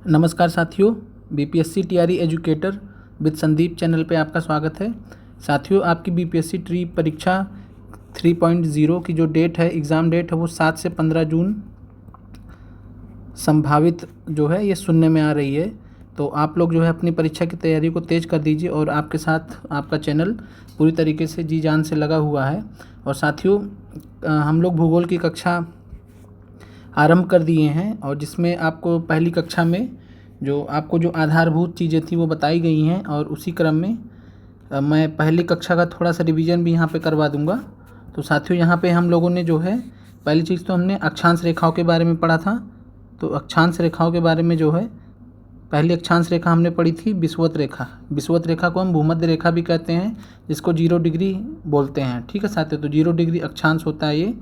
नमस्कार साथियों, BPSC TRE educator with Sandeep channel पे आपका स्वागत है। साथियों, आपकी बीपीएससी ट्री परीक्षा 3.0 की जो डेट है, एग्ज़ाम डेट है, वो 7 से 15 जून संभावित जो है ये सुनने में आ रही है। तो आप लोग जो है अपनी परीक्षा की तैयारी को तेज़ कर दीजिए और आपके साथ आपका चैनल पूरी तरीके से जी जान से लगा हुआ है। और साथियों, हम लोग भूगोल की कक्षा आरंभ कर दिए हैं और जिसमें आपको पहली कक्षा में जो आधारभूत चीज़ें थी वो बताई गई हैं और उसी क्रम में मैं पहली कक्षा का थोड़ा सा रिवीजन भी यहाँ पे करवा दूँगा। तो साथियों, यहाँ पे हम लोगों ने जो है पहली चीज़ तो हमने अक्षांश रेखाओं के बारे में पढ़ा था। तो अक्षांश रेखाओं के बारे में जो है पहली अक्षांश रेखा हमने पढ़ी थी विषुवत रेखा। विषुवत रेखा को हम भूमध्य रेखा भी कहते हैं, जिसको 0 डिग्री बोलते हैं। ठीक है साथियों, तो 0 डिग्री अक्षांश होता है ये।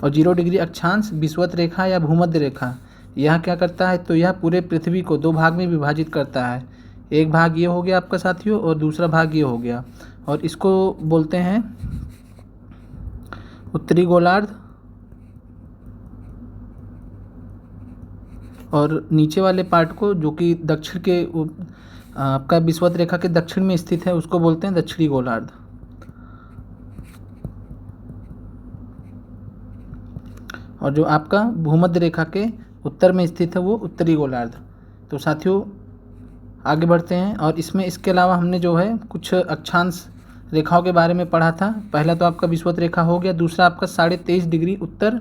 और 0 डिग्री अक्षांश विषुवत रेखा या भूमध्य रेखा यह क्या करता है, तो यह पूरे पृथ्वी को 2 भाग में विभाजित करता है। एक भाग ये हो गया आपका साथियों और दूसरा भाग ये हो गया, और इसको बोलते हैं उत्तरी गोलार्ध। और नीचे वाले पार्ट को, जो कि दक्षिण के आपका विषुवत रेखा के दक्षिण में स्थित है, उसको बोलते हैं दक्षिणी गोलार्ध। और जो आपका भूमध्य रेखा के उत्तर में स्थित है वो उत्तरी गोलार्ध। तो साथियों आगे बढ़ते हैं, और इसमें इसके अलावा हमने जो है कुछ अक्षांश रेखाओं के बारे में पढ़ा था। पहला तो आपका विषुवत रेखा हो गया, दूसरा आपका 23.5 डिग्री उत्तर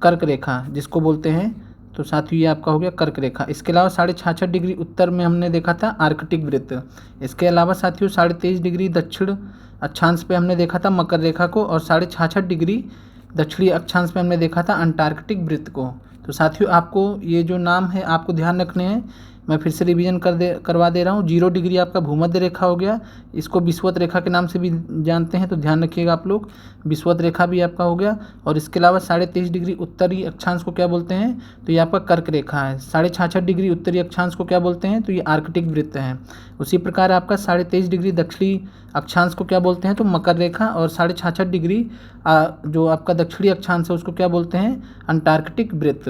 कर्क रेखा जिसको बोलते हैं। तो साथियों ये आपका हो गया कर्क रेखा। इसके अलावा 66.5 डिग्री उत्तर में हमने देखा था आर्कटिक वृत्त। इसके अलावा साथियों 23.5 डिग्री दक्षिण अक्षांश पे हमने देखा था मकर रेखा को, और 66.5 डिग्री दक्षिणी अक्षांश में हमने देखा था अंटार्कटिक वृत्त को। तो साथियों आपको ये जो नाम है आपको ध्यान रखने हैं, मैं फिर से रिवीजन करवा दे रहा हूँ। 0 डिग्री आपका भूमध्य रेखा हो गया, इसको विषुवत रेखा के नाम से भी जानते हैं, तो ध्यान रखिएगा आप लोग। विषुवत रेखा भी आपका हो गया, और इसके अलावा 23.5 डिग्री उत्तरी अक्षांश को क्या बोलते हैं, तो ये आपका कर्क रेखा है। 66.5 डिग्री उत्तरी अक्षांश को क्या बोलते हैं, तो ये आर्कटिक वृत्त है। उसी प्रकार आपका 23.5 डिग्री दक्षिणी अक्षांश को क्या बोलते हैं, तो मकर रेखा। और 66.5 डिग्री जो आपका दक्षिणी अक्षांश है उसको क्या बोलते हैं, अंटार्कटिक वृत्त।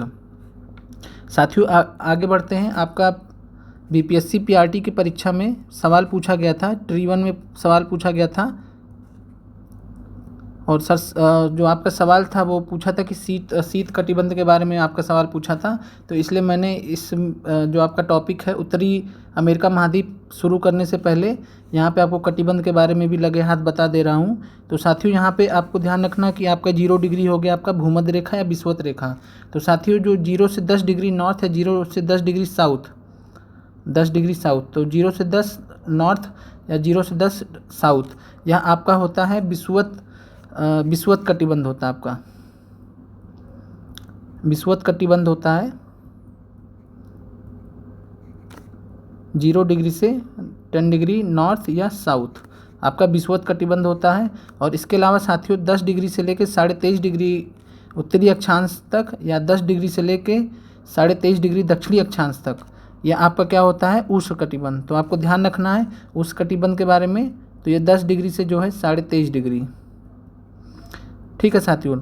साथियों आगे बढ़ते हैं। आपका बीपीएससी पीआरटी की परीक्षा में सवाल पूछा गया था, ट्री 1 में सवाल पूछा गया था। और सर जो आपका सवाल था वो पूछा था कि शीत कटिबंध के बारे में आपका सवाल पूछा था। तो इसलिए मैंने इस जो आपका टॉपिक है उत्तरी अमेरिका महाद्वीप शुरू करने से पहले यहाँ पे आपको कटिबंध के बारे में भी लगे हाथ बता दे रहा हूँ। तो साथियों यहाँ पे आपको ध्यान रखना कि आपका 0 डिग्री हो गया आपका भूमध्य रेखा या विषुवत रेखा। तो साथियों जो 0 से 10 डिग्री नॉर्थ है, 0 से 10 डिग्री साउथ, 10 डिग्री साउथ, तो 0 से 10 नॉर्थ या 0 से 10 साउथ, यह आपका होता है विषुवत कटिबंध होता है आपका। विषुवत कटिबंध होता है 0 डिग्री से 10 डिग्री नॉर्थ या साउथ, आपका विषुवत कटिबंध होता है। और इसके अलावा साथियों 10 डिग्री से लेकर 23.5 डिग्री उत्तरी अक्षांश तक, या 10 डिग्री से लेकर 23.5 डिग्री दक्षिणी अक्षांश तक, यह आपका क्या होता है, उष्ण कटिबंध। तो आपको ध्यान रखना है उष्ण कटिबंध के बारे में। तो ये 10 डिग्री से जो है 23.5 डिग्री। ठीक है साथियों।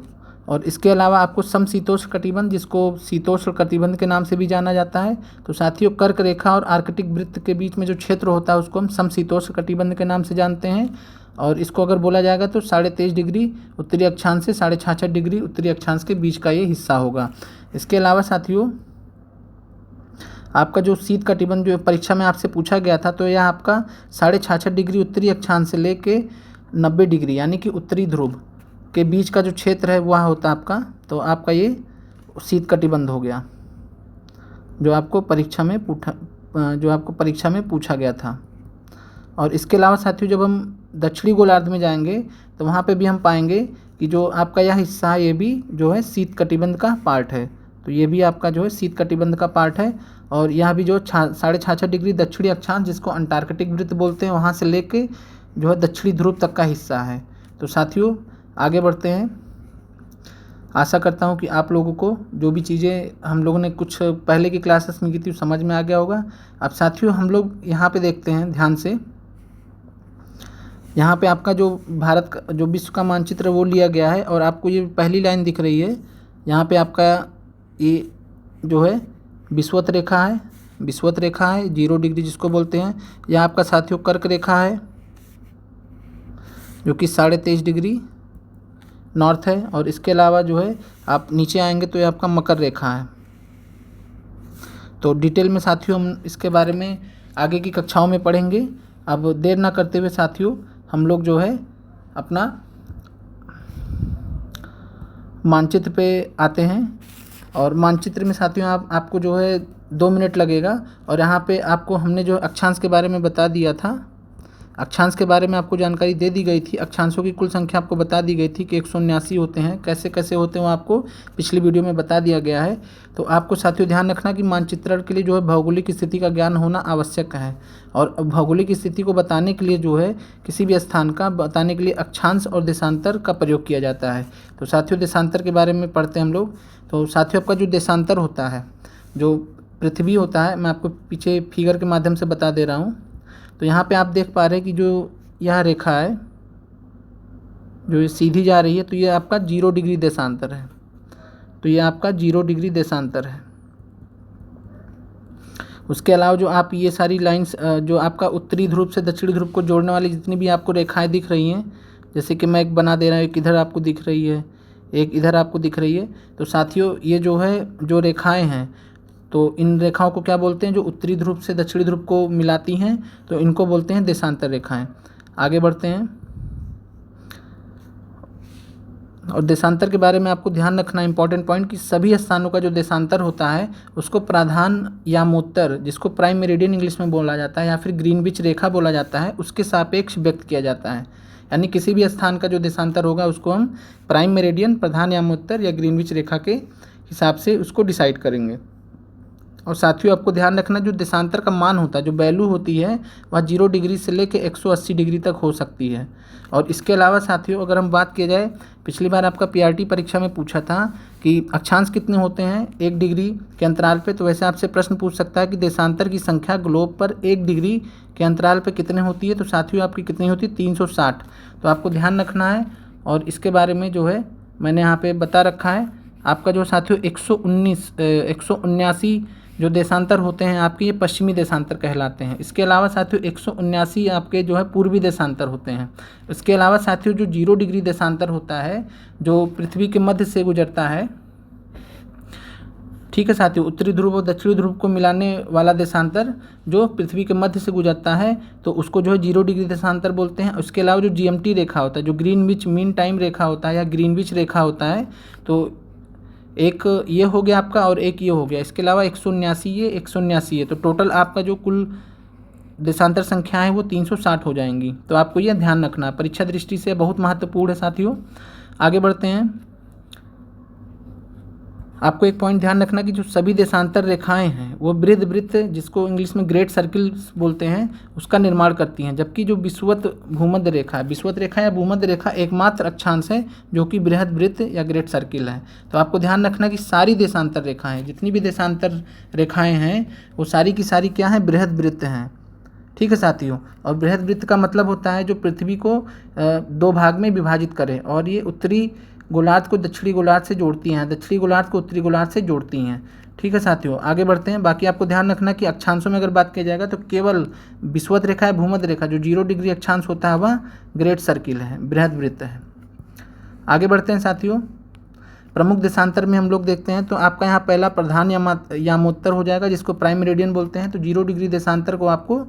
और इसके अलावा आपको समशीतोष्ण कटिबंध, जिसको शीतोष्ण कटिबंध के नाम से भी जाना जाता है। तो साथियों कर्क रेखा और आर्कटिक वृत्त के बीच में जो क्षेत्र होता है उसको हम समशीतोष्ण कटिबंध के नाम से जानते हैं। और इसको अगर बोला जाएगा तो 23.5 डिग्री उत्तरी अक्षांश से 66.5 डिग्री उत्तरी अक्षांश के बीच का ये हिस्सा होगा। इसके अलावा साथियों आपका जो शीत कटिबंध जो परीक्षा में आपसे पूछा गया था, तो यह आपका 66.5 डिग्री उत्तरी अक्षांश से लेके 90 डिग्री यानी कि उत्तरी ध्रुव के बीच का जो क्षेत्र है वह होता है आपका। तो आपका ये शीत कटिबंध हो गया जो आपको परीक्षा में पूछा गया था। और इसके अलावा साथियों जब हम दक्षिणी गोलार्ध में जाएंगे तो वहाँ पे भी हम पाएंगे कि जो आपका यह हिस्सा है ये भी जो है शीत कटिबंध का पार्ट है। तो ये भी आपका जो है शीत कटिबंध का पार्ट है। और यहाँ भी जो 66.5 डिग्री दक्षिणी अक्षांश, जिसको अंटार्कटिक वृत्त बोलते हैं, वहाँ से लेके जो है दक्षिणी ध्रुव तक का हिस्सा है। तो साथियों आगे बढ़ते हैं। आशा करता हूँ कि आप लोगों को जो भी चीज़ें हम लोगों ने कुछ पहले की क्लासेस में की थी समझ में आ गया होगा। अब साथियों हम लोग यहाँ पे देखते हैं ध्यान से। यहाँ पे आपका जो भारत का जो विश्व का मानचित्र वो लिया गया है, और आपको ये पहली लाइन दिख रही है। यहाँ पे आपका ये जो है विषुवत रेखा है, विषुवत रेखा है 0 डिग्री जिसको बोलते हैं। यह आपका साथियों कर्क रेखा है जो कि 23.5 डिग्री नॉर्थ है। और इसके अलावा जो है आप नीचे आएंगे तो ये आपका मकर रेखा है। तो डिटेल में साथियों हम इसके बारे में आगे की कक्षाओं में पढ़ेंगे। अब देर ना करते हुए साथियों हम लोग जो है अपना मानचित्र पे आते हैं। और मानचित्र में साथियों आपको जो है 2 मिनट लगेगा। और यहाँ पे आपको हमने जो अक्षांश के बारे में बता दिया था, अक्षांश के बारे में आपको जानकारी दे दी गई थी। अक्षांशों की कुल संख्या आपको बता दी गई थी कि 179 होते हैं। कैसे कैसे होते हैं वो आपको पिछली वीडियो में बता दिया गया है। तो आपको साथियों ध्यान रखना कि मानचित्रण के लिए जो है भौगोलिक स्थिति का ज्ञान होना आवश्यक है। और भौगोलिक स्थिति को बताने के लिए जो है किसी भी स्थान का बताने के लिए अक्षांश और देशांतर का प्रयोग किया जाता है। तो साथियों देशांतर के बारे में पढ़ते हैं हम लोग। तो साथियों आपका जो देशांतर होता है, जो पृथ्वी होता है, मैं आपको पीछे फिगर के माध्यम से बता दे रहा हूँ। तो यहाँ पे आप देख पा रहे हैं कि जो यह रेखा है जो ये सीधी जा रही है, तो ये आपका 0 डिग्री देशांतर है। तो ये आपका 0 डिग्री देशांतर है। उसके अलावा जो आप ये सारी लाइंस जो आपका उत्तरी ध्रुव से दक्षिणी ध्रुव को जोड़ने वाली जितनी भी आपको रेखाएं दिख रही हैं, जैसे कि मैं एक बना दे रहा हूँ, एक इधर आपको दिख रही है, एक इधर आपको दिख रही है। तो साथियों ये जो है जो रेखाएं हैं, तो इन रेखाओं को क्या बोलते हैं, जो उत्तरी ध्रुव से दक्षिणी ध्रुव को मिलाती हैं, तो इनको बोलते हैं देशांतर रेखाएं। आगे बढ़ते हैं। और देशांतर के बारे में आपको ध्यान रखना इंपॉर्टेंट पॉइंट कि सभी स्थानों का जो देशांतर होता है उसको प्रधान यामोत्तर, जिसको प्राइम मेरिडियन इंग्लिश में बोला जाता है या फिर ग्रीनविच रेखा बोला जाता है, उसके सापेक्ष व्यक्त किया जाता है। यानी किसी भी स्थान का जो देशांतर होगा उसको हम प्राइम मेरिडियन, प्रधान यामोत्तर या ग्रीनविच रेखा के हिसाब से उसको डिसाइड करेंगे। और साथियों आपको ध्यान रखना जो देशांतर का मान होता है, जो वैल्यू होती है, वह 0 डिग्री से लेकर 180 डिग्री तक हो सकती है। और इसके अलावा साथियों अगर हम बात किया जाए, पिछली बार आपका पीआरटी परीक्षा में पूछा था कि अक्षांश कितने होते हैं 1 डिग्री के अंतराल पे, तो वैसे आपसे प्रश्न पूछ सकता है कि देशांतर की संख्या ग्लोब पर 1 डिग्री के अंतराल पे कितने होती है। तो साथियों आपकी कितनी होती है 360। तो आपको ध्यान रखना है। और इसके बारे में जो है मैंने यहाँ पे बता रखा है। आपका जो साथियों 179 जो देशांतर होते हैं आपके, ये पश्चिमी देशांतर कहलाते हैं। इसके अलावा साथियों 179 आपके जो है पूर्वी देशांतर होते हैं। इसके अलावा साथियों जो 0 डिग्री देशांतर होता है जो पृथ्वी के मध्य से गुजरता है, ठीक है साथियों, उत्तरी ध्रुव और दक्षिणी ध्रुव को मिलाने वाला देशांतर जो पृथ्वी के मध्य से गुजरता है, तो उसको जो है 0 डिग्री देशांतर बोलते हैं। उसके अलावा जो GMT रेखा होता है, जो ग्रीनविच मीन टाइम रेखा होता है या ग्रीनविच रेखा होता है, तो एक ये हो गया आपका और एक ये हो गया। इसके अलावा 179 है। तो टोटल आपका जो कुल देशांतर संख्या है वो 360 हो जाएंगी। तो आपको ये ध्यान रखना, परीक्षा दृष्टि से बहुत महत्वपूर्ण है साथियों। आगे बढ़ते हैं। आपको एक पॉइंट ध्यान रखना कि जो सभी देशांतर रेखाएं हैं वो बृहद वृत्त, जिसको इंग्लिश में ग्रेट सर्किल्स बोलते हैं, उसका निर्माण करती हैं। जबकि जो विषुवत भूमध्य रेखा है, विषुवत रेखा या भूमध्य रेखा एकमात्र अक्षांश है जो कि बृहद वृत्त या ग्रेट सर्किल है। तो आपको ध्यान रखना कि सारी देशांतर रेखाएं, जितनी भी देशांतर रेखाएं हैं वो सारी की सारी क्या हैं, बृहद वृत्त हैं। ठीक है साथियों। और बृहद वृत्त का मतलब होता है जो पृथ्वी को 2 भाग में विभाजित करे, और ये उत्तरी गोलार्ध को दक्षिणी गोलार्ध से जोड़ती हैं, दक्षिणी गोलार्ध को उत्तरी गोलार्ध से जोड़ती हैं। ठीक है साथियों, आगे बढ़ते हैं। बाकी आपको ध्यान रखना कि अक्षांशों में अगर बात किया जाएगा तो केवल विषुवत रेखा है, भूमध्य रेखा जो 0 डिग्री अक्षांश होता है वह ग्रेट सर्किल है, बृहद वृत्त है। आगे बढ़ते हैं साथियों। प्रमुख देशांतर में हम लोग देखते हैं तो आपका यहाँ पहला प्रधान यामोत्तर हो जाएगा, जिसको प्राइम मेरिडियन बोलते हैं। तो 0 डिग्री देशांतर को आपको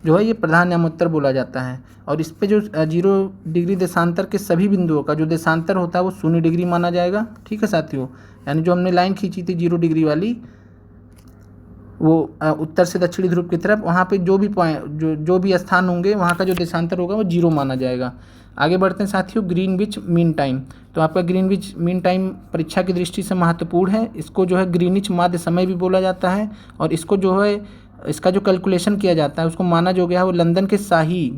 जो है ये प्रधान यामोत्तर बोला जाता है। और इस पे जो 0 डिग्री देशांतर के सभी बिंदुओं का जो देशांतर होता है वो 0 डिग्री माना जाएगा। ठीक है साथियों, यानी जो हमने लाइन खींची थी 0 डिग्री वाली, वो उत्तर से दक्षिणी ध्रुव की तरफ, वहाँ पे जो भी पॉइंट जो भी स्थान होंगे वहाँ का जो देशांतर होगा वो 0 माना जाएगा। आगे बढ़ते हैं साथियों। Greenwich mean time. तो आपका ग्रीनविच मीन टाइम परीक्षा की दृष्टि से महत्वपूर्ण है। इसको जो है ग्रीनिच माध्य समय भी बोला जाता है। और इसको जो है इसका जो कैलकुलेशन किया जाता है उसको माना जो गया है वो लंदन के शाही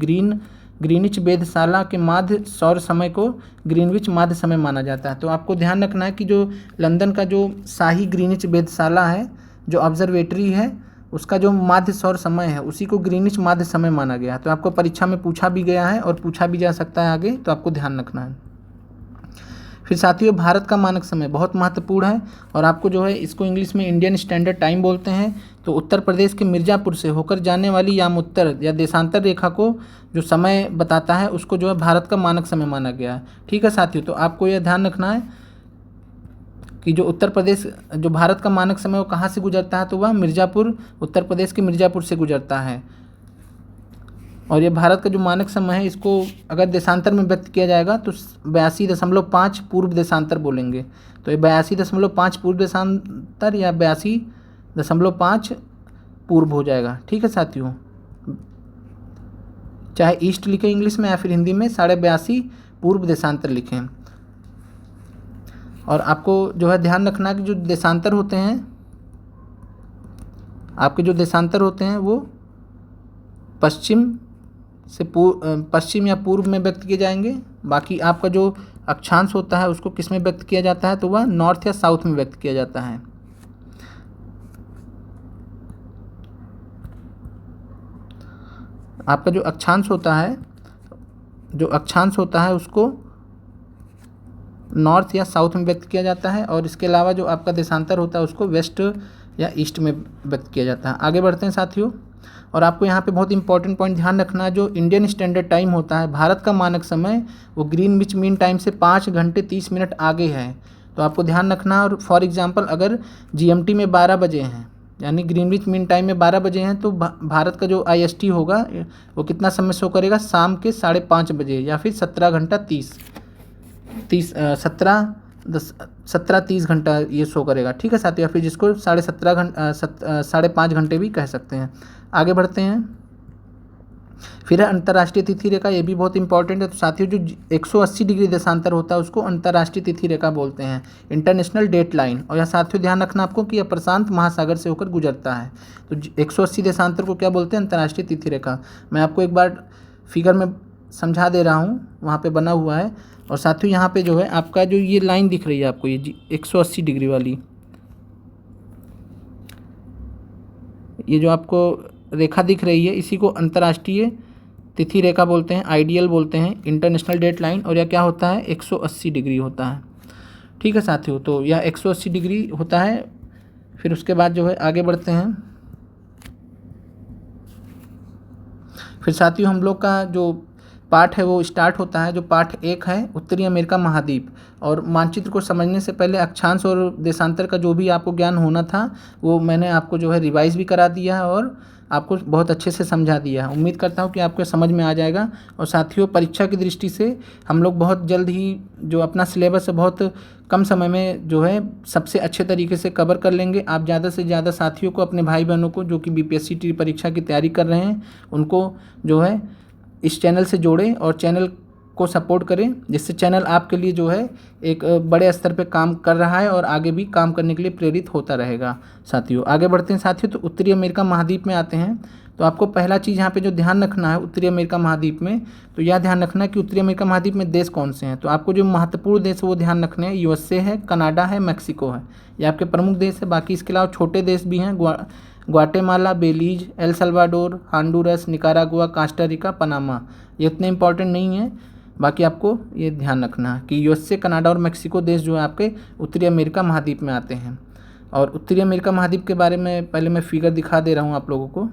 ग्रीनिच वेधशाला के माध्य सौर समय को ग्रीनविच माध्य समय माना जाता है। तो आपको ध्यान रखना है कि जो लंदन का जो शाही ग्रीनिच वेधशाला है, जो ऑब्जर्वेटरी है, उसका जो माध्य सौर समय है उसी को ग्रीनिच माध्य समय माना गया है। तो आपको परीक्षा में पूछा भी गया है और पूछा भी जा सकता है आगे, तो आपको ध्यान रखना है। फिर साथियों भारत का मानक समय बहुत महत्वपूर्ण है और आपको जो है इसको इंग्लिश में इंडियन स्टैंडर्ड टाइम बोलते हैं। तो उत्तर प्रदेश के मिर्ज़ापुर से होकर जाने वाली यामोत्तर या देशांतर रेखा को जो समय बताता है उसको जो है भारत का मानक समय माना गया है। ठीक है साथियों, तो आपको यह ध्यान रखना है कि जो उत्तर प्रदेश जो भारत का मानक समय वो कहाँ से गुजरता है, तो वह मिर्ज़ापुर, उत्तर प्रदेश के मिर्ज़ापुर से गुजरता है। और ये भारत का जो मानक समय है इसको अगर देशांतर में व्यक्त किया जाएगा तो 82.5 पूर्व देशांतर बोलेंगे। तो ये 82.5 पूर्व देशांतर या 82.5 पूर्व हो जाएगा। ठीक है साथियों, चाहे ईस्ट लिखें इंग्लिश में या फिर हिंदी में 82.5 पूर्व देशांतर लिखें। और आपको जो है ध्यान रखना कि जो देशांतर होते हैं, आपके जो देशांतर होते हैं वो पश्चिम या पूर्व में व्यक्त किए जाएंगे। बाकी आपका जो अक्षांश होता है उसको किस में व्यक्त किया जाता है, तो वह नॉर्थ या साउथ में व्यक्त किया जाता है। आपका जो अक्षांश होता है उसको नॉर्थ या साउथ में व्यक्त किया जाता है और इसके अलावा जो आपका देशांतर होता है उसको वेस्ट या ईस्ट में व्यक्त किया जाता है। आगे बढ़ते हैं साथियों, और आपको यहाँ पे बहुत इंपॉर्टेंट पॉइंट ध्यान रखना है, जो इंडियन स्टैंडर्ड टाइम होता है भारत का मानक समय वो ग्रीनविच मीन टाइम से 5 घंटे 30 मिनट आगे है। तो आपको ध्यान रखना। और फॉर एग्जांपल अगर जीएमटी में 12 बजे हैं यानी ग्रीनविच मीन टाइम में 12 बजे हैं तो भारत का जो आईएसटी होगा वो कितना समय शो करेगा, शाम के 5:30 बजे या फिर 17:30 घंटा ये शो करेगा। ठीक है साथियों, या फिर जिसको 5:30 घंटे भी कह सकते हैं। आगे बढ़ते हैं। फिर है अंतर्राष्ट्रीय तिथि रेखा, ये भी बहुत इंपॉर्टेंट है। तो साथियों जो 180 डिग्री देशांतर होता है उसको अंतर्राष्ट्रीय तिथि रेखा बोलते हैं, इंटरनेशनल डेट लाइन। और यह साथियों ध्यान रखना आपको कि यह प्रशांत महासागर से होकर गुजरता है। तो 180 देशांतर को क्या बोलते हैं, अंतर्राष्ट्रीय तिथि रेखा। मैं आपको एक बार फिगर में समझा दे रहा हूँ, वहाँ पे बना हुआ है। और साथियों यहाँ पे जो है आपका जो ये लाइन दिख रही है आपको, ये 180 डिग्री वाली, ये जो आपको रेखा दिख रही है इसी को अंतर्राष्ट्रीय तिथि रेखा बोलते हैं, आइडियल बोलते हैं, इंटरनेशनल डेट लाइन। और यह क्या होता है, 180 डिग्री होता है। ठीक है साथियों, तो यह 180 डिग्री होता है। फिर उसके बाद जो है आगे बढ़ते हैं। फिर साथियों हम लोग का जो पाठ है वो स्टार्ट होता है। जो पाठ 1 है उत्तरी अमेरिका महाद्वीप। और मानचित्र को समझने से पहले अक्षांश और देशांतर का जो भी आपको ज्ञान होना था वो मैंने आपको जो है रिवाइज भी करा दिया है और आपको बहुत अच्छे से समझा दिया है। उम्मीद करता हूँ कि आपको समझ में आ जाएगा। और साथियों परीक्षा की दृष्टि से हम लोग बहुत जल्द ही जो अपना सिलेबस है बहुत कम समय में जो है सबसे अच्छे तरीके से कवर कर लेंगे। आप ज़्यादा से ज़्यादा साथियों को, अपने भाई बहनों को जो कि बीपीएससी परीक्षा की तैयारी कर रहे हैं उनको जो है इस चैनल से जोड़ें और चैनल को सपोर्ट करें, जिससे चैनल आपके लिए जो है एक बड़े स्तर पे काम कर रहा है और आगे भी काम करने के लिए प्रेरित होता रहेगा। साथियों आगे बढ़ते हैं साथियों, तो उत्तरी अमेरिका महाद्वीप में आते हैं। तो आपको पहला चीज़ यहाँ पे जो ध्यान रखना है उत्तरी अमेरिका महाद्वीप में, तो यह ध्यान रखना है कि उत्तरी अमेरिका महाद्वीप में देश कौन से हैं। तो आपको जो महत्वपूर्ण देश है वो ध्यान रखने हैं, यूएसए है, कनाडा है, मैक्सिको है, ये आपके प्रमुख देश है। बाकी इसके अलावा छोटे देश भी हैं, Guatemala, Belize, El Salvador, Honduras, Nicaragua, Costa Rica, Panama. ये इतने इंपॉर्टेंट नहीं है। बाकी आपको ये ध्यान रखना है कि यूएसए, कनाडा और मैक्सिको देश जो है आपके उत्तरी अमेरिका महाद्वीप में आते हैं। और उत्तरी अमेरिका महाद्वीप के बारे में पहले मैं फिगर दिखा दे रहा हूँ आप लोगों को।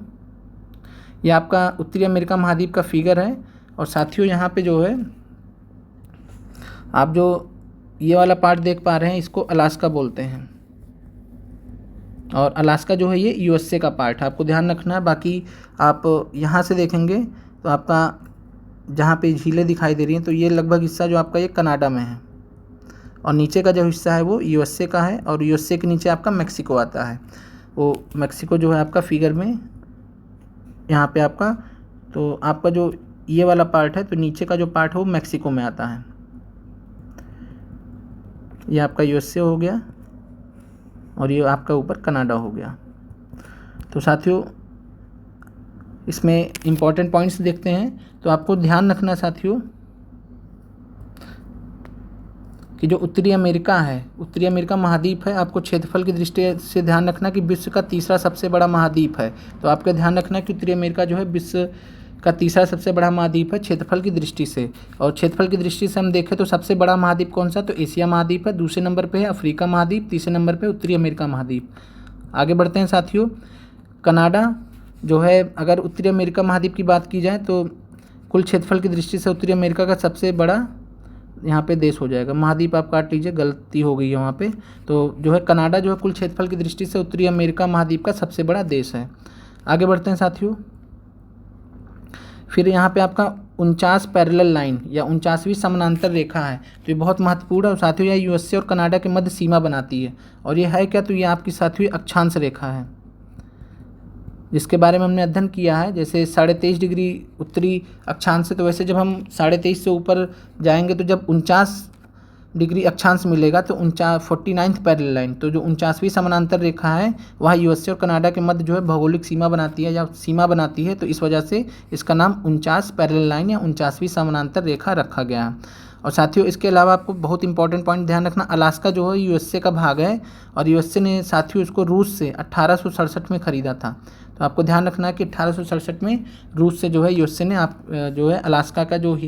ये आपका उत्तरी अमेरिका महाद्वीप का फिगर है। और साथियों यहाँ पे जो है आप जो ये वाला पार्ट देख पा रहे हैं इसको अलास्का बोलते हैं। और अलास्का जो है ये यूएसए का पार्ट है, आपको ध्यान रखना है। बाकी आप यहाँ से देखेंगे तो आपका जहाँ पे झीलें दिखाई दे रही हैं तो ये लगभग हिस्सा जो आपका ये कनाडा में है और नीचे का जो हिस्सा है वो यूएसए का है। और यूएसए के नीचे आपका मैक्सिको आता है। वो मैक्सिको जो है आपका फिगर में यहाँ पे आपका, तो आपका जो ये वाला पार्ट है तो नीचे का जो पार्ट है वो मैक्सिको में आता है। ये आपका यूएसए हो गया और ये आपका ऊपर कनाडा हो गया। तो साथियों इसमें इम्पॉर्टेंट पॉइंट्स देखते हैं। तो आपको ध्यान रखना साथियों कि जो उत्तरी अमेरिका है, उत्तरी अमेरिका महाद्वीप है, आपको क्षेत्रफल की दृष्टि से ध्यान रखना कि विश्व का तीसरा सबसे बड़ा महाद्वीप है। तो आपको ध्यान रखना कि उत्तरी अमेरिका जो है विश्व का तीसरा सबसे बड़ा महाद्वीप है क्षेत्रफल की दृष्टि से। और क्षेत्रफल की दृष्टि से हम देखें तो सबसे बड़ा महाद्वीप कौन सा, तो एशिया महाद्वीप है, दूसरे नंबर पे है अफ्रीका महाद्वीप, तीसरे नंबर पे उत्तरी अमेरिका महाद्वीप। आगे बढ़ते हैं साथियों, कनाडा जो है, अगर उत्तरी अमेरिका महाद्वीप की बात की जाए तो कुल क्षेत्रफल की दृष्टि से उत्तरी अमेरिका का सबसे बड़ा यहाँ पे देश हो जाएगा। महाद्वीप आप काट लीजिए, गलती हो गई है वहाँ पे। तो जो है कनाडा जो है कुल क्षेत्रफल की दृष्टि से उत्तरी अमेरिका महाद्वीप का सबसे बड़ा देश है। आगे बढ़ते हैं साथियों, फिर यहाँ पे आपका 49 पैरेलल लाइन या 49वीं समानांतर रेखा है। तो ये बहुत महत्वपूर्ण है और साथियों यह यूएसए और कनाडा के मध्य सीमा बनाती है। और ये है क्या, तो ये आपकी साथियों अक्षांश रेखा है जिसके बारे में हमने अध्ययन किया है। जैसे 23.5 डिग्री उत्तरी अक्षांश से, तो वैसे जब हम 23.5 से ऊपर जाएंगे तो जब 49 डिग्री अक्षांश मिलेगा तो 49th पैरेलल लाइन, तो जो 49वीं समानांतर रेखा है वह यूएसए और कनाडा के मध्य जो है भौगोलिक सीमा बनाती है या सीमा बनाती है। तो इस वजह से इसका नाम 49 पैरेलल लाइन या 49वीं समानांतर रेखा रखा गया है। और साथियों इसके अलावा आपको बहुत इंपॉर्टेंट पॉइंट ध्यान रखना, अलास्का जो है यूएसए का भाग है और यूएसए ने साथियों इसको रूस से 1867 में ख़रीदा था। तो आपको ध्यान रखना है कि 1867 में रूस से जो है यूएसए ने जो है अलास्का का जो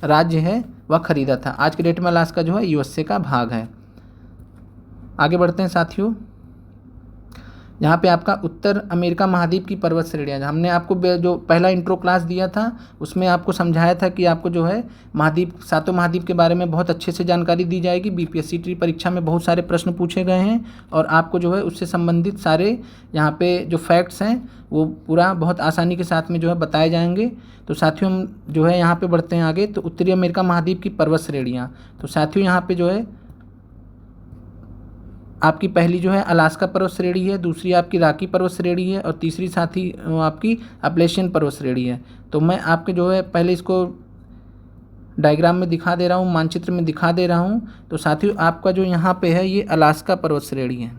राज्य है वह ख़रीदा था। आज के डेट में अलास्का जो है यूएसए का भाग है। आगे बढ़ते हैं साथियों, यहाँ पे आपका उत्तर अमेरिका महाद्वीप की पर्वत श्रेणियाँ, हमने आपको जो पहला इंट्रो क्लास दिया था उसमें आपको समझाया था कि आपको जो है महाद्वीप, सातों महाद्वीप के बारे में बहुत अच्छे से जानकारी दी जाएगी। बीपीएससी ट्री परीक्षा में बहुत सारे प्रश्न पूछे गए हैं और आपको जो है उससे संबंधित सारे यहाँ पे जो फैक्ट्स हैं वो पूरा बहुत आसानी के साथ में जो है बताए जाएंगे। तो साथियों हम जो है यहाँ पे बढ़ते हैं आगे, तो उत्तरी अमेरिका महाद्वीप की पर्वत श्रेणियाँ। तो साथियों यहाँ पे जो है आपकी पहली जो है अलास्का पर्वत श्रेणी है, दूसरी आपकी रॉकी पर्वत श्रेणी है और तीसरी साथी आपकी अपलेशियन पर्वत श्रेणी है। तो मैं आपके जो है पहले इसको डायग्राम में दिखा दे रहा हूँ, मानचित्र में दिखा दे रहा हूँ। तो साथियों आपका जो यहाँ पे है ये अलास्का पर्वत श्रेणी है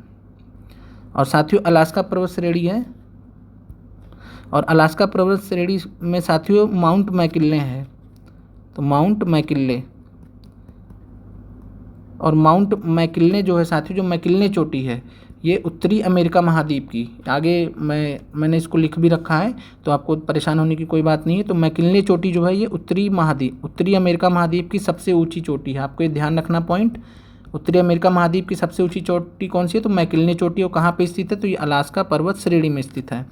और साथियों अलास्का पर्वत श्रेणी है और अलास्का पर्वत श्रेणी में साथियों माउंट मैकिन्ले है। तो माउंट मैकिन्ले और माउंट मैकिन्ले जो है साथियों, जो मैकिन्ले चोटी है ये उत्तरी अमेरिका महाद्वीप की, आगे मैंने इसको लिख भी रखा है तो आपको परेशान होने की कोई बात नहीं है। तो मैकिन्ले चोटी जो है ये उत्तरी अमेरिका महाद्वीप की सबसे ऊंची चोटी है। आपको ये ध्यान रखना पॉइंट, उत्तरी अमेरिका महाद्वीप की सबसे ऊंची चोटी कौन सी है, तो मैकिन्ले चोटी। और कहाँ पे स्थित है, तो ये अलास्का पर्वत श्रेणी में स्थित है।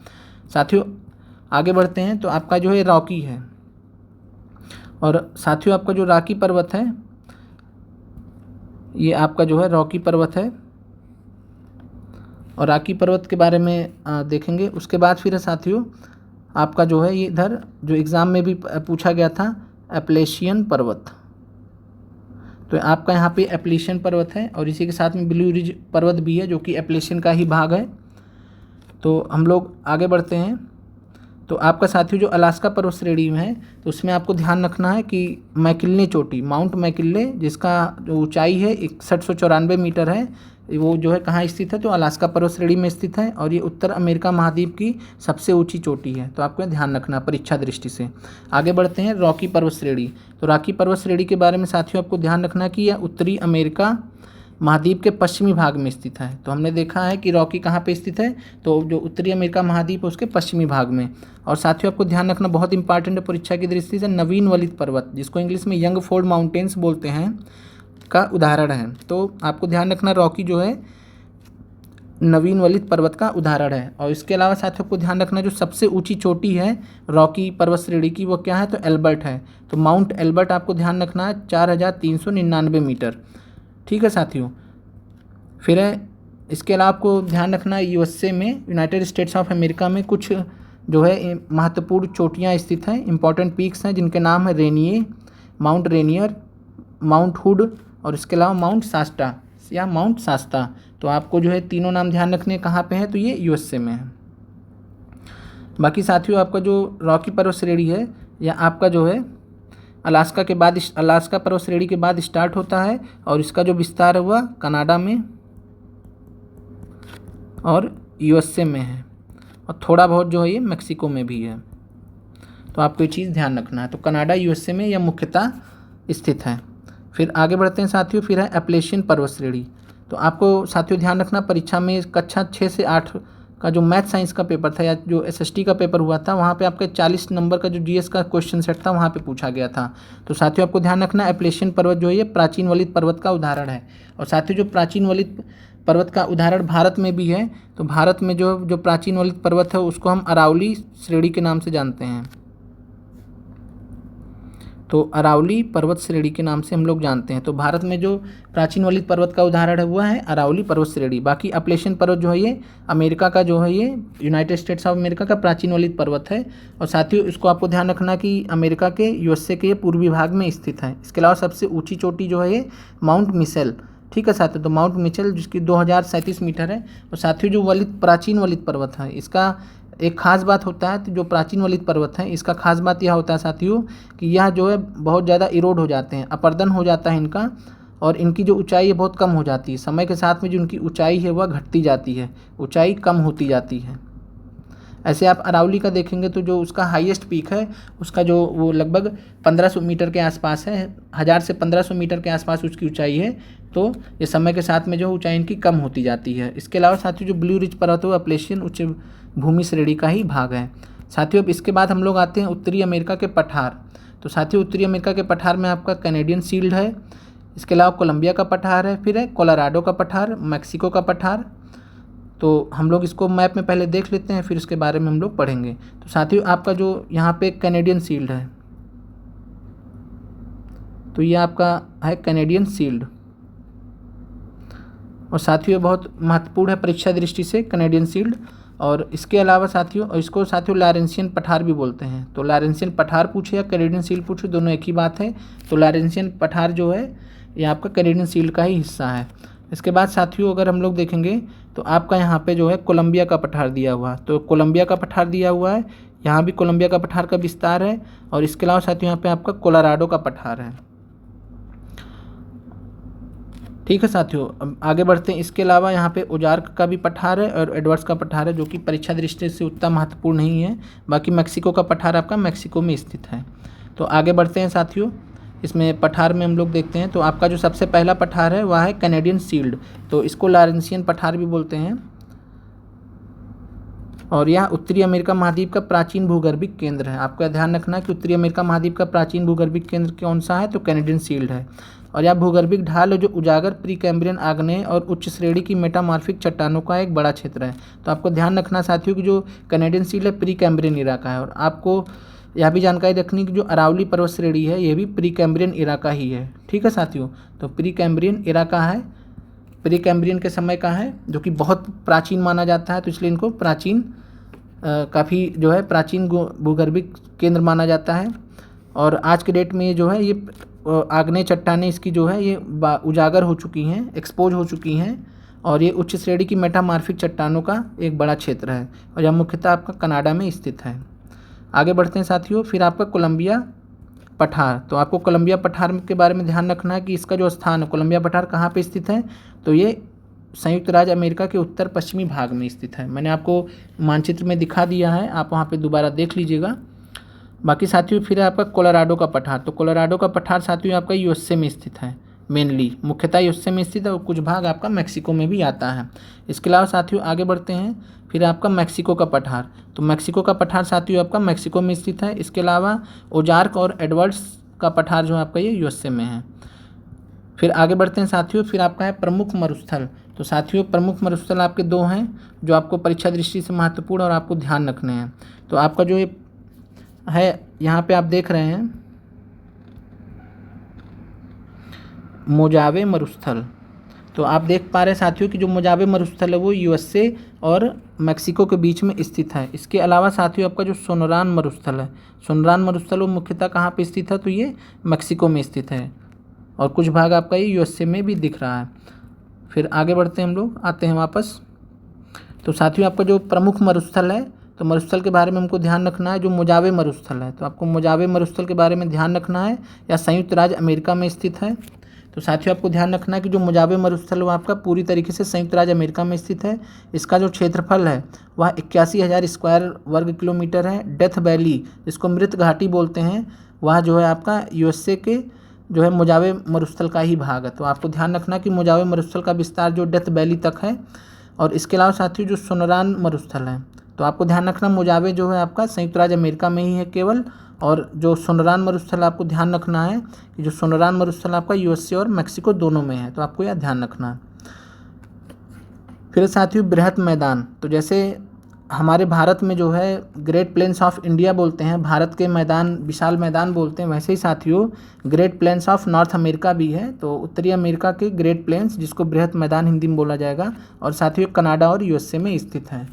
साथियों आगे बढ़ते हैं, तो आपका जो है रॉकी है और साथियों आपका जो रॉकी पर्वत है ये आपका जो है रॉकी पर्वत है और रॉकी पर्वत के बारे में देखेंगे। उसके बाद फिर साथियों आपका जो है ये इधर जो एग्ज़ाम में भी पूछा गया था एप्लेशियन पर्वत। तो आपका यहाँ पे एप्लेशियन पर्वत है और इसी के साथ में ब्लू रिज पर्वत भी है जो कि एप्लेशियन का ही भाग है। तो हम लोग आगे बढ़ते हैं, तो आपका साथियों जो अलास्का पर्वत श्रेणी में है तो उसमें आपको ध्यान रखना है कि मैकिन्ले चोटी, माउंट मैकिन्ले, जिसका जो ऊंचाई है 6194 मीटर है, वो जो है कहाँ स्थित है, तो अलास्का पर्वत श्रेणी में स्थित है और ये उत्तर अमेरिका महाद्वीप की सबसे ऊंची चोटी है। तो आपको ध्यान रखना परीक्षा दृष्टि से। आगे बढ़ते हैं रॉकी पर्वत श्रेणी। तो रॉकी पर्वत श्रेणी के बारे में साथियों आपको ध्यान रखना कि यह उत्तरी अमेरिका महाद्वीप के पश्चिमी भाग में स्थित है। तो हमने देखा है कि रॉकी कहाँ पे स्थित है, तो जो उत्तरी अमेरिका महाद्वीप है उसके पश्चिमी भाग में। और साथियों आपको ध्यान रखना बहुत इंपॉर्टेंट है परीक्षा की दृष्टि से, नवीन वलित पर्वत जिसको इंग्लिश में यंग फोल्ड माउंटेन्स बोलते हैं का उदाहरण है। तो आपको ध्यान रखना रॉकी जो है नवीन वलित पर्वत का उदाहरण है। और इसके अलावा साथियों को ध्यान रखना जो सबसे ऊंची चोटी है रॉकी पर्वत श्रेणी की वो क्या है, तो एल्बर्ट है। तो माउंट एल्बर्ट आपको ध्यान रखना है 4399 मीटर। ठीक है साथियों, फिर इसके अलावा आपको ध्यान रखना यूएसए में, यूनाइटेड स्टेट्स ऑफ अमेरिका में कुछ जो है महत्वपूर्ण चोटियाँ स्थित हैं, इंपॉर्टेंट पीक्स हैं जिनके नाम है रेनिए, माउंट रेनियर, माउंट हुड और इसके अलावा माउंट शास्ता या माउंट शास्ता। तो आपको जो है तीनों नाम ध्यान रखने कहाँ पे है, तो ये यूएसए में है। बाकी साथियों आपका जो रॉकी पर्वत श्रेणी है या आपका जो है अलास्का के बाद, अलास्का पर्वत श्रेणी के बाद स्टार्ट होता है और इसका जो विस्तार हुआ कनाडा में और यूएसए में है और थोड़ा बहुत जो है ये मेक्सिको में भी है। तो आपको ये चीज़ ध्यान रखना है। तो कनाडा यूएसए में यह मुख्यतः स्थित है। फिर आगे बढ़ते हैं साथियों, फिर है एप्लेशियन पर्वत श्रेणी। तो आपको साथियों ध्यान रखना परीक्षा में कक्षा 6 से 8 का जो मैथ साइंस का पेपर था या जो SST का पेपर हुआ था, वहाँ पे आपका 40 नंबर का जो GS का क्वेश्चन सेट था वहाँ पे पूछा गया था। तो साथियों आपको ध्यान रखना, एप्लेशियन पर्वत जो है ये प्राचीन वलित पर्वत का उदाहरण है। और साथियों जो प्राचीन वलित पर्वत का उदाहरण भारत में भी है, तो भारत में जो प्राचीन वलित पर्वत है उसको हम अरावली श्रेणी के नाम से जानते हैं। तो अरावली पर्वत श्रेणी के नाम से हम लोग जानते हैं। तो भारत में जो प्राचीन वलित पर्वत का उदाहरण है वो है अरावली पर्वत श्रेणी। बाकी अपलेशियन पर्वत जो है ये अमेरिका का जो है ये यूनाइटेड स्टेट्स ऑफ अमेरिका का प्राचीन वलित पर्वत है। और साथियों इसको आपको ध्यान रखना कि अमेरिका के USA के ये पूर्वी भाग में स्थित है। इसके अलावा सबसे ऊँची चोटी जो है ये माउंट मिशेल, ठीक है साथियों, तो माउंट मिशेल जिसकी 2037 मीटर है। और साथियों जो प्राचीन वलित पर्वत है इसका एक खास बात होता है, तो जो प्राचीन वलित पर्वत है इसका खास बात यह होता है साथियों कि यह जो है बहुत ज़्यादा इरोड हो जाते हैं, अपर्दन हो जाता है इनका, और इनकी जो ऊंचाई है बहुत कम हो जाती है। समय के साथ में जो उनकी ऊंचाई है वह घटती जाती है, ऊंचाई कम होती जाती है। ऐसे आप अरावली का देखेंगे तो जो उसका हाईएस्ट पीक है उसका जो वो लगभग 1500 मीटर के आसपास है, 1000 से 1500 मीटर के आसपास उसकी ऊंचाई है। तो ये समय के साथ में जो ऊंचाई इनकी कम होती जाती है। इसके अलावा साथियों जो ब्लू रिज पर्वत है वो अपलेशियन उच्च भूमि श्रेणी का ही भाग है। साथियों अब इसके बाद हम लोग आते हैं उत्तरी अमेरिका के पठार। तो साथियों उत्तरी अमेरिका के पठार में आपका कैनेडियन शील्ड है, इसके अलावा कोलंबिया का पठार है, फिर है कोलोराडो का पठार, मैक्सिको का पठार। तो हम लोग इसको मैप में पहले देख लेते हैं, फिर इसके बारे में हम लोग पढ़ेंगे। तो साथियों आपका जो यहाँ पे कैनेडियन शील्ड है, तो ये आपका है कैनेडियन शील्ड। और साथियों बहुत महत्वपूर्ण है परीक्षा दृष्टि से कैनेडियन शील्ड। और इसके अलावा साथियों, और इसको साथियों लॉरेंसियन पठार भी बोलते हैं। तो लॉरेंसियन पठार पूछे या कैनेडियन शील्ड पूछे, दोनों एक ही बात है। तो लॉरेंसियन पठार जो है ये आपका कैनेडियन शील्ड का ही हिस्सा है। इसके बाद साथियों अगर हम लोग देखेंगे तो आपका यहाँ पे जो है कोलंबिया का पठार दिया हुआ है। तो कोलंबिया का पठार दिया हुआ है, यहाँ भी कोलंबिया का पठार का विस्तार है। और इसके अलावा साथियों यहाँ पे आपका कोलोराडो का पठार है, ठीक है साथियों। अब आगे बढ़ते हैं। इसके अलावा यहाँ पे ओजार्क का भी पठार है और एडवर्ड्स का पठार है, जो कि परीक्षा दृष्टि से उतना महत्वपूर्ण नहीं है। बाकी मैक्सिको का पठार आपका मैक्सिको में स्थित है। तो आगे बढ़ते हैं साथियों, इसमें पठार में हम लोग देखते हैं। तो आपका जो सबसे पहला पठार है वह है कैनेडियन शील्ड। तो इसको लॉरेंसियन पठार भी बोलते हैं। और यह उत्तरी अमेरिका महाद्वीप का प्राचीन भूगर्भिक केंद्र है। आपका ध्यान रखना कि उत्तरी अमेरिका महाद्वीप का प्राचीन भूगर्भिक केंद्र कौन सा है, तो कैनेडियन शील्ड है। और यह भूगर्भिक ढाल है जो उजागर प्री कैम्ब्रियन आग्नेय और उच्च श्रेणी की मेटामॉर्फिक चट्टानों का एक बड़ा क्षेत्र है। तो आपको ध्यान रखना साथियों कि जो कैनेडियन शील्ड है प्री कैम्ब्रियन इरा का है। और आपको यह भी जानकारी रखनी कि जो अरावली पर्वत श्रेणी है ये भी प्री कैम्ब्रियन इरा का ही है, ठीक है साथियों। तो प्री कैम्ब्रियन इरा का है, प्री कैम्ब्रियन के समय का है, जो कि बहुत प्राचीन माना जाता है। तो इसलिए इनको प्राचीन काफ़ी जो है प्राचीन भूगर्भिक केंद्र माना जाता है। और आज के डेट में जो है ये आग्नेय चट्टानें इसकी जो है ये उजागर हो चुकी हैं, एक्सपोज हो चुकी हैं। और ये उच्च श्रेणी की मेटामॉर्फिक चट्टानों का एक बड़ा क्षेत्र है। और यह मुख्यतः आपका कनाडा में स्थित है। आगे बढ़ते हैं साथियों, फिर आपका कोलंबिया पठार। तो आपको कोलंबिया पठार के बारे में ध्यान रखना है कि इसका जो स्थान है कोलंबिया पठार कहाँ पे स्थित है, तो ये संयुक्त राज्य अमेरिका के उत्तर पश्चिमी भाग में स्थित है। मैंने आपको मानचित्र में दिखा दिया है, आप वहाँ पे दोबारा देख लीजिएगा। बाकी साथियों फिर है आपका कोलोराडो का पठार। तो कोलोराडो का पठार साथियों आपका USA में स्थित है, मेनली मुख्यतः USA में स्थित है और कुछ भाग आपका मैक्सिको में भी आता है। इसके अलावा साथियों आगे बढ़ते हैं, फिर आपका मैक्सिको का पठार। तो मैक्सिको का पठार साथियों आपका मैक्सिको में स्थित है। इसके अलावा ओजार्क और एडवर्ड्स का पठार जो आपका ये USA में है। फिर आगे बढ़ते हैं साथियों, फिर आपका है प्रमुख मरुस्थल। तो साथियों प्रमुख मरुस्थल आपके दो हैं जो आपको परीक्षा दृष्टि से महत्वपूर्ण और आपको ध्यान रखने हैं। तो आपका जो ये है यहाँ पे आप देख रहे हैं मोजावे मरुस्थल। तो आप देख पा रहे हैं साथियों कि जो मोजावे मरुस्थल है वो USA और मैक्सिको के बीच में स्थित है। इसके अलावा साथियों आपका जो सोनरान मरुस्थल है, सोनरान मरुस्थल वो मुख्यतः कहाँ पे स्थित है, तो ये मैक्सिको में स्थित है। और कुछ भाग आपका ये USA में भी दिख रहा है। फिर आगे बढ़ते हैं, हम लोग आते हैं वापस। तो साथियों आपका जो प्रमुख मरुस्थल है, तो मरुस्थल के बारे में हमको ध्यान रखना है जो मोजावे मरुस्थल है। तो आपको मोजावे मरुस्थल के बारे में ध्यान रखना है, या संयुक्त राज्य अमेरिका में स्थित है। तो साथियों आपको ध्यान रखना है कि जो मोजावे मरुस्थल वो आपका पूरी तरीके से संयुक्त राज्य अमेरिका में स्थित है। इसका जो क्षेत्रफल है वह 81,000 स्क्वायर वर्ग किलोमीटर है। डेथ वैली जिसको मृत घाटी बोलते हैं, वह जो है आपका USA के जो है मोजावे मरुस्थल का ही भाग है। तो आपको ध्यान रखना कि मोजावे मरुस्थल का विस्तार जो डेथ वैली तक है और इसके अलावा साथियों जो सुनरान मरुस्थल है, तो आपको ध्यान रखना मोजावे जो है आपका संयुक्त राज्य अमेरिका में ही है केवल, और जो सुनरान मरुस्थल आपको ध्यान रखना है कि जो सुनरान मरुस्थल आपका यूएसए और मेक्सिको दोनों में है, तो आपको यह ध्यान रखना है। फिर साथियों बृहत मैदान, तो जैसे हमारे भारत में जो है ग्रेट प्लेन्स ऑफ इंडिया बोलते हैं, भारत के मैदान विशाल मैदान बोलते हैं, वैसे ही साथियों great plains of North America भी है, तो उत्तरी अमेरिका के ग्रेट प्लेन्स जिसको बृहत मैदान हिंदी में बोला जाएगा, और साथियों कनाडा और यूएसए में स्थित है।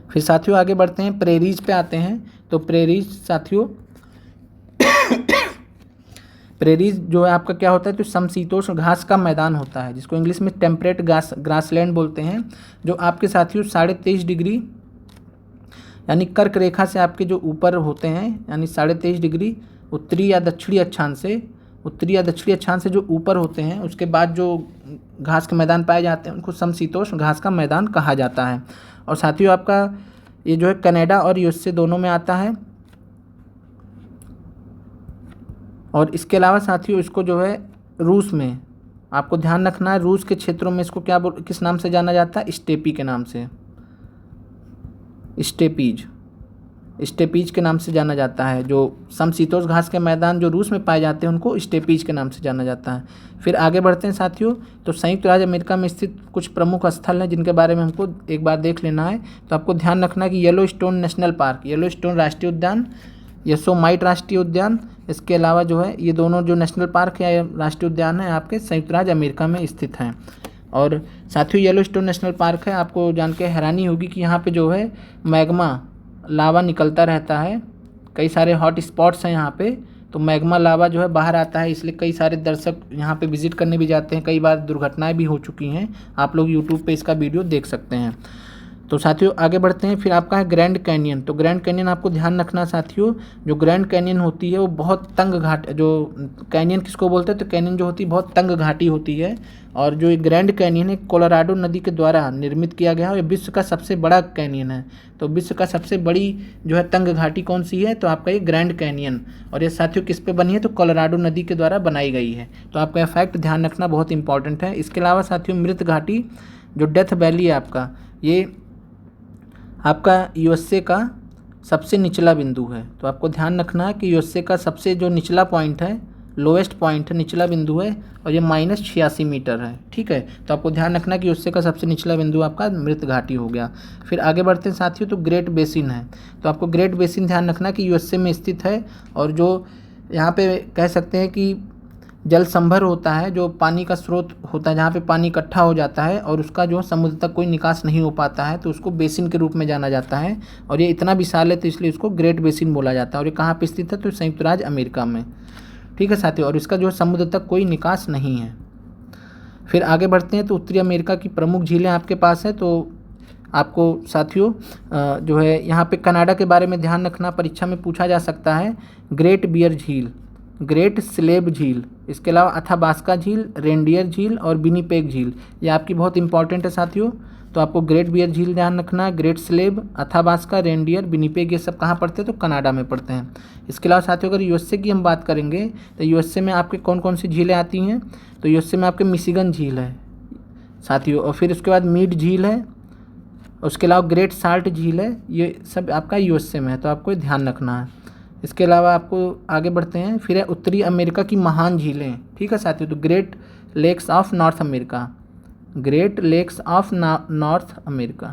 फिर साथियों आगे बढ़ते हैं, प्रेरीज पे आते हैं। तो प्रेरीज साथियों प्रेरीज जो है आपका क्या होता है, तो समशीतोष्ण घास का मैदान होता है, जिसको इंग्लिश में टेम्परेट ग्रासलैंड बोलते हैं, जो आपके साथियों 23.5 डिग्री यानी कर्क रेखा से आपके जो ऊपर होते हैं, यानी 23.5 डिग्री उत्तरी या दक्षिणी अक्षांश से जो ऊपर होते हैं, उसके बाद जो घास के मैदान पाए जाते हैं उनको समशीतोष्ण घास का मैदान कहा जाता है। और साथियों आपका ये जो है कनाडा और यूएसए दोनों में आता है। और इसके अलावा साथियों इसको जो है रूस में, आपको ध्यान रखना है, रूस के क्षेत्रों में इसको किस नाम से जाना जाता है, स्टेपी के नाम से, स्टेपीज के नाम से जाना जाता है। जो समशीतोष्ण घास के मैदान जो रूस में पाए जाते हैं उनको स्टेपीज के नाम से जाना जाता है। फिर आगे बढ़ते हैं साथियों, तो संयुक्त राज्य अमेरिका में स्थित कुछ प्रमुख स्थल हैं जिनके बारे में हमको एक बार देख लेना है। तो आपको ध्यान रखना है कि येलोस्टोन नेशनल पार्क, येलोस्टोन राष्ट्रीय उद्यान, योसेमाइट राष्ट्रीय उद्यान, इसके अलावा जो है ये दोनों जो नेशनल पार्क है या राष्ट्रीय उद्यान है आपके संयुक्त राज्य अमेरिका में स्थित हैं। और साथियों येलोस्टोन नेशनल पार्क है, आपको जान के हैरानी होगी कि यहाँ पे जो है मैग्मा लावा निकलता रहता है, कई सारे हॉट स्पॉट्स हैं यहाँ पे, तो मैग्मा लावा जो है बाहर आता है, इसलिए कई सारे दर्शक यहाँ पे विजिट करने भी जाते हैं, कई बार दुर्घटनाएं भी हो चुकी हैं, आप लोग यूट्यूब पे इसका वीडियो देख सकते हैं। तो साथियों आगे बढ़ते हैं, फिर आपका है ग्रैंड कैनियन। तो ग्रैंड कैनियन आपको ध्यान रखना साथियों, जो ग्रैंड कैनियन होती है वो बहुत तंग घाट, जो कैनियन किसको बोलते हैं, तो कैनियन जो होती है बहुत तंग घाटी होती है, और जो ये ग्रैंड कैनियन है कोलोराडो नदी के द्वारा निर्मित किया गया है, और ये विश्व का सबसे बड़ा कैनियन है। तो विश्व का सबसे बड़ी जो है तंग घाटी कौन सी है, तो आपका ये ग्रैंड कैनियन, और ये साथियों किस पे बनी है, तो कोलोराडो नदी के द्वारा बनाई गई है। तो आपका यह फैक्ट ध्यान रखना बहुत इंपॉर्टेंट है। इसके अलावा साथियों मृत घाटी जो डेथ वैली है आपका, ये आपका यूएसए का सबसे निचला बिंदु है। तो आपको ध्यान रखना है कि यूएसए का सबसे जो निचला पॉइंट है, लोएस्ट पॉइंट है, निचला बिंदु है, और ये -86 मीटर है। ठीक है, तो आपको ध्यान रखना कि यूएसए का सबसे निचला बिंदु आपका मृत घाटी हो गया। फिर आगे बढ़ते हैं साथियों, तो ग्रेट बेसिन है। तो आपको ग्रेट बेसिन ध्यान रखना कि यूएसए में स्थित है, और जो यहाँ पे कह सकते हैं कि जल संभर होता है, जो पानी का स्रोत होता है, जहाँ पे पानी इकट्ठा हो जाता है और उसका जो समुद्र तक कोई निकास नहीं हो पाता है, तो उसको बेसिन के रूप में जाना जाता है, और ये इतना विशाल है तो इसलिए उसको ग्रेट बेसिन बोला जाता है। और ये कहाँ पे स्थित है, तो संयुक्त राज्य अमेरिका में। ठीक है साथियों, और इसका जो समुद्र तक कोई निकास नहीं है। फिर आगे बढ़ते हैं, तो उत्तरी अमेरिका की प्रमुख झीलें आपके पास है। तो आपको साथियों जो है यहाँ पे कनाडा के बारे में ध्यान रखना, परीक्षा में पूछा जा सकता है। ग्रेट बियर झील, ग्रेट स्लेब झील, इसके अलावा अथाबास्का झील, रेनडियर झील और विनिपेग झील, ये आपकी बहुत इंपॉर्टेंट है साथियों। तो आपको ग्रेट बियर झील ध्यान रखना है, great slab, Athabasca, reindeer, Winnipeg, ये सब कहाँ पड़ते हैं, तो कनाडा में पड़ते हैं। इसके अलावा साथियों अगर यूएसए की हम बात करेंगे, तो यूएसए में आपके कौन कौन सी झीलें आती हैं, तो यूएसए में आपके मिशिगन झील है साथियों, और फिर उसके बाद मीड झील है, उसके अलावा ग्रेट साल्ट झील है, ये सब आपका यूएसए में है, तो आपको ध्यान रखना है। इसके अलावा आपको आगे बढ़ते हैं, फिर है उत्तरी अमेरिका की महान झीलें। ठीक है साथियों, तो great lakes of North America, great lakes of North America,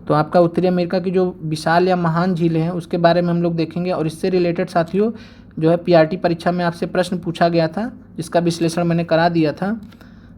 तो आपका उत्तरी अमेरिका की जो विशाल या महान झीलें हैं उसके बारे में हम लोग देखेंगे। और इससे रिलेटेड साथियों जो है पीआरटी परीक्षा में आपसे प्रश्न पूछा गया था, जिसका विश्लेषण मैंने करा दिया था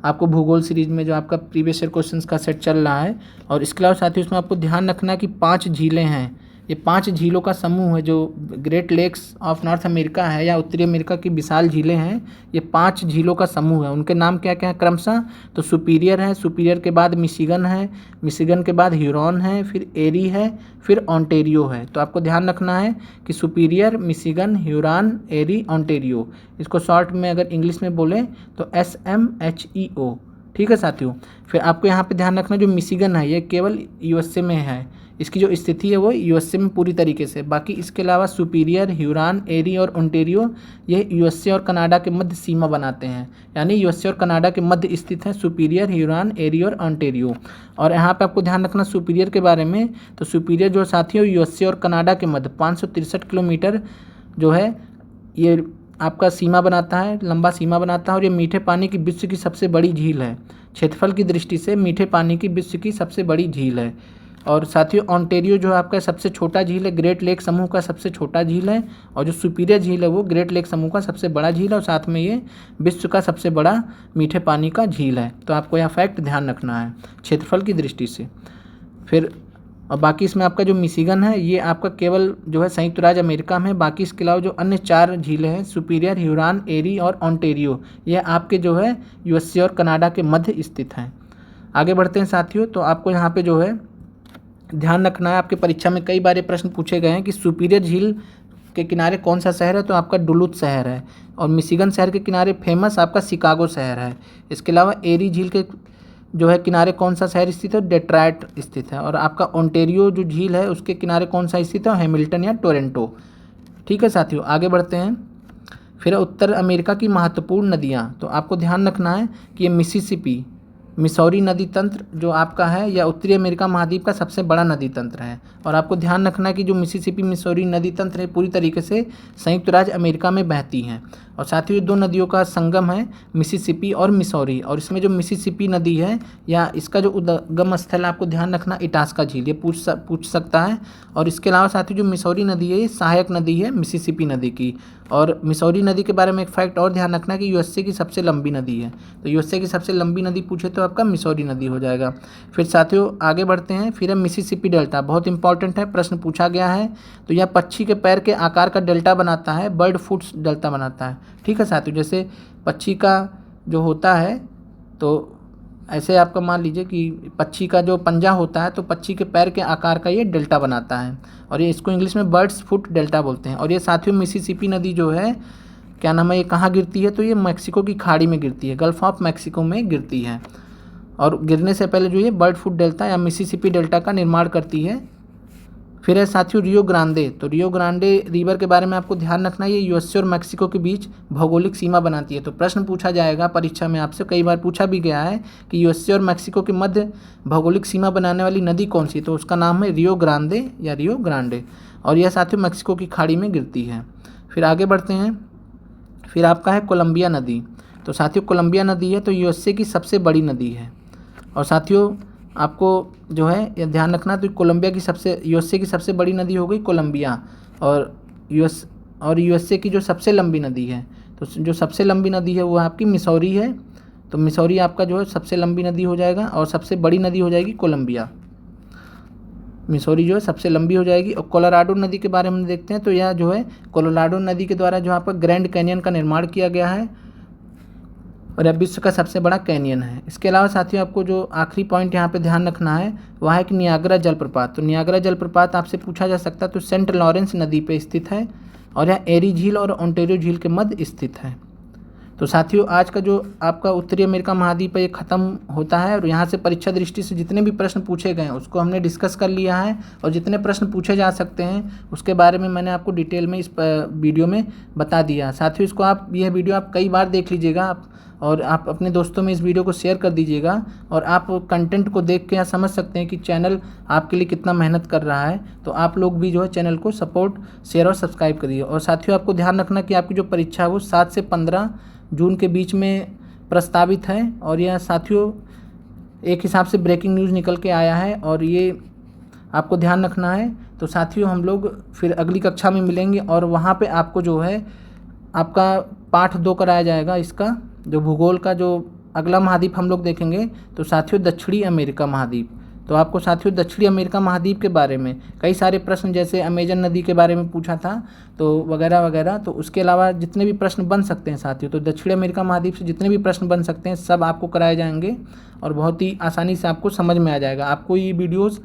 आपको भूगोल सीरीज में, जो आपका प्रीवियस ईयर क्वेश्चंस का सेट चल रहा है। और इसके अलावा साथियों इसमें आपको ध्यान रखना है कि 5 झीलें हैं, ये 5 झीलों का समूह है, जो great lakes of North America है या उत्तरी अमेरिका की विशाल झीलें हैं, ये 5 झीलों का समूह है। उनके नाम क्या क्या है क्रमशः, तो सुपीरियर है, सुपीरियर के बाद मिशिगन है, मिशिगन के बाद ह्यूरॉन है, फिर एरी है, फिर ऑन्टेरियो है। तो आपको ध्यान रखना है कि सुपीरियर, मिशिगन, ह्यूरॉन, एरी, ऑन्टेरियो, इसको शॉर्ट में अगर इंग्लिश में बोलें तो SMHEO। ठीक है साथियों, फिर आपको यहाँ पे ध्यान रखना जो मिशिगन है ये केवल यूएसए में है, इसकी जो स्थिति है वो यूएसए में पूरी तरीके से। बाकी इसके अलावा सुपीरियर, ह्यूरॉन, एरी और ओंटारियो ये यूएसए और कनाडा के मध्य सीमा बनाते हैं, यानी यूएसए और कनाडा के मध्य स्थित हैं सुपीरियर, ह्यूरॉन, एरी और ओंटारियो। और यहाँ पे आपको ध्यान रखना सुपीरियर के बारे में, तो सुपीरियर जो साथियों यूएसए और कनाडा के मध्य 563 किलोमीटर जो है ये आपका सीमा बनाता है, लंबा सीमा बनाता है। और ये मीठे पानी की विश्व की सबसे बड़ी झील है, क्षेत्रफल की दृष्टि से मीठे पानी की विश्व की सबसे बड़ी झील है। और साथियों ओंटारियो जो आपका सबसे छोटा झील है, ग्रेट लेक समूह का सबसे छोटा झील है। और जो सुपीरियर झील है वो ग्रेट लेक समूह का सबसे बड़ा झील है, और साथ में ये विश्व का सबसे बड़ा मीठे पानी का झील है। तो आपको यह फैक्ट ध्यान रखना है क्षेत्रफल की दृष्टि से। फिर और बाकी इसमें आपका जो मिशिगन है ये आपका केवल जो है संयुक्त राज्य अमेरिका में है। बाकी इसके अलावा जो अन्य 4 झीलें हैं सुपीरियर, ह्यूरॉन, एरी और ओंटारियो ये आपके जो है यूएसए और कनाडा के मध्य स्थित हैं। आगे बढ़ते हैं साथियों। तो आपको यहाँ पे जो है ध्यान रखना है, आपके परीक्षा में कई बार ये प्रश्न पूछे गए हैं कि सुपीरियर झील के किनारे कौन सा शहर है, तो आपका डुलुथ शहर है। और मिशिगन शहर के किनारे फेमस आपका शिकागो शहर है। इसके अलावा एरी झील के जो है किनारे कौन सा शहर स्थित है, डेट्रॉयट स्थित है। और आपका ओंटारियो जो झील है उसके किनारे कौन सा स्थित है, हैमिल्टन या टोरंटो। ठीक है साथियों, आगे बढ़ते हैं। फिर उत्तर अमेरिका की महत्वपूर्ण नदियाँ, तो आपको ध्यान रखना है कि ये मिसिसिपी, मिसौरी नदी तंत्र जो आपका है या उत्तरी अमेरिका महाद्वीप का सबसे बड़ा नदी तंत्र है। और आपको ध्यान रखना है कि जो मिसिसिपी मिसौरी नदी तंत्र है पूरी तरीके से संयुक्त राज्य अमेरिका में बहती हैं। और साथ ही 2 नदियों का संगम है मिसिसिपी और मिसौरी। और इसमें जो मिसिसिपी नदी है या इसका जो उद्गम स्थल आपको ध्यान रखना इटास्का झील, ये पूछ सकता है। और इसके अलावा साथ ही जो मिसौरी नदी है ये सहायक नदी है मिसिसिपी नदी की। और मिसौरी नदी के बारे में एक फैक्ट और ध्यान रखना है कि यूएसए की सबसे लंबी नदी है। तो यूएसए की सबसे लंबी नदी पूछे तो आपका मिसौरी नदी हो जाएगा। फिर साथियों आगे बढ़ते हैं। फिर है मिसिसिपी डेल्टा, बहुत इंपॉर्टेंट है, प्रश्न पूछा गया है। तो यह पक्षी के पैर के आकार का डेल्टा बनाता है, बर्ड फुट डेल्टा बनाता है। ठीक है साथियों, जैसे पक्षी का जो होता है तो ऐसे आपका मान लीजिए कि पक्षी का जो पंजा होता है तो पक्षी के पैर के आकार का ये डेल्टा बनाता है। और ये इसको इंग्लिश में बर्ड्स फुट डेल्टा बोलते हैं। और ये साथियों मिसिसिपी नदी जो है क्या नाम है, ये कहाँ गिरती है, तो ये मैक्सिको की खाड़ी में गिरती है, गल्फ ऑफ मैक्सिको में गिरती है। और गिरने से पहले जो ये बर्ड फुट डेल्टा या मिसिसिपी डेल्टा का निर्माण करती है। फिर है साथियों रियो ग्रांडे, तो रियो ग्रांडे रिवर के बारे में आपको ध्यान रखना है, ये यूएसए और मैक्सिको के बीच भौगोलिक सीमा बनाती है। तो प्रश्न पूछा जाएगा परीक्षा में आपसे, कई बार पूछा भी गया है कि यूएसए और मैक्सिको के मध्य भौगोलिक सीमा बनाने वाली नदी कौन सी, तो उसका नाम है रियो ग्रांडे या रियो ग्रांडे। और यह साथियों मैक्सिको की खाड़ी में गिरती है। फिर आगे बढ़ते हैं। फिर आपका है कोलंबिया नदी, तो साथियों कोलंबिया नदी है तो यूएसए की सबसे बड़ी नदी है। और साथियों आपको जो है ये ध्यान रखना, तो कोलंबिया की यूएसए की सबसे बड़ी नदी हो गई कोलंबिया। और यूएसए की जो सबसे लंबी नदी है, तो जो सबसे लंबी नदी है वो आपकी मिसौरी है। तो मिसौरी आपका जो है सबसे लंबी नदी हो जाएगा और सबसे बड़ी नदी हो जाएगी कोलंबिया। मिसौरी जो है सबसे लंबी हो जाएगी। और कोलोराडो नदी के बारे में देखते हैं, तो यह जो है कोलोराडो नदी के द्वारा जो आपका ग्रैंड कैनियन का निर्माण किया गया है और यह विश्व का सबसे बड़ा कैनियन है। इसके अलावा साथियों आपको जो आखिरी पॉइंट यहाँ पे ध्यान रखना है वह है कि नियाग्रा जलप्रपात। तो नियाग्रा जलप्रपात आपसे पूछा जा सकता है, तो सेंट लॉरेंस नदी पे स्थित है और यह एरी झील और ओंटारियो झील के मध्य स्थित है। तो साथियों आज का जो आपका उत्तरी अमेरिका महाद्वीप है ये ख़त्म होता है। और यहाँ से परीक्षा दृष्टि से जितने भी प्रश्न पूछे गए हैं उसको हमने डिस्कस कर लिया है। और जितने प्रश्न पूछे जा सकते हैं उसके बारे में मैंने आपको डिटेल में इस वीडियो में बता दिया। साथियों इसको यह वीडियो आप कई बार देख लीजिएगा और आप अपने दोस्तों में इस वीडियो को शेयर कर दीजिएगा। और आप कंटेंट को देख के यहाँ समझ सकते हैं कि चैनल आपके लिए कितना मेहनत कर रहा है। तो आप लोग भी जो है चैनल को सपोर्ट, शेयर और सब्सक्राइब करिए। और साथियों आपको ध्यान रखना कि आपकी जो परीक्षा है वो 7 से 15 जून के बीच में प्रस्तावित है। और यह साथियों एक हिसाब से ब्रेकिंग न्यूज़ निकल के आया है और ये आपको ध्यान रखना है। तो साथियों हम लोग फिर अगली कक्षा में मिलेंगे और वहाँ पे आपको जो है आपका पाठ 2 कराया जाएगा। इसका जो भूगोल का जो अगला महाद्वीप हम लोग देखेंगे तो साथियों दक्षिणी अमेरिका महाद्वीप। तो आपको साथियों दक्षिणी अमेरिका महाद्वीप के बारे में कई सारे प्रश्न, जैसे अमेजन नदी के बारे में पूछा था तो वगैरह वगैरह, तो उसके अलावा जितने भी प्रश्न बन सकते हैं साथियों, तो दक्षिणी अमेरिका महाद्वीप से जितने भी प्रश्न बन सकते हैं सब आपको कराए जाएंगे और बहुत ही आसानी से आपको समझ में आ जाएगा। आपको ये वीडियोज़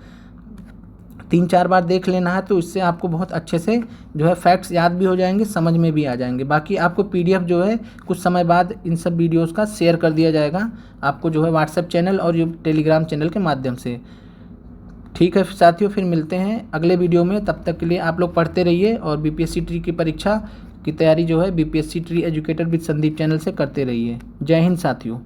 3-4 बार देख लेना है, तो इससे आपको बहुत अच्छे से जो है फैक्ट्स याद भी हो जाएंगे, समझ में भी आ जाएंगे। बाकी आपको PDF जो है कुछ समय बाद इन सब वीडियोस का शेयर कर दिया जाएगा आपको जो है व्हाट्सएप चैनल और टेलीग्राम चैनल के माध्यम से। ठीक है साथियों, फिर मिलते हैं अगले वीडियो में। तब तक के लिए आप लोग पढ़ते रहिए और बीपीएससी ट्री की परीक्षा की तैयारी जो है BPSC tree educator with Sandeep channel से करते रहिए। जय हिंद साथियों।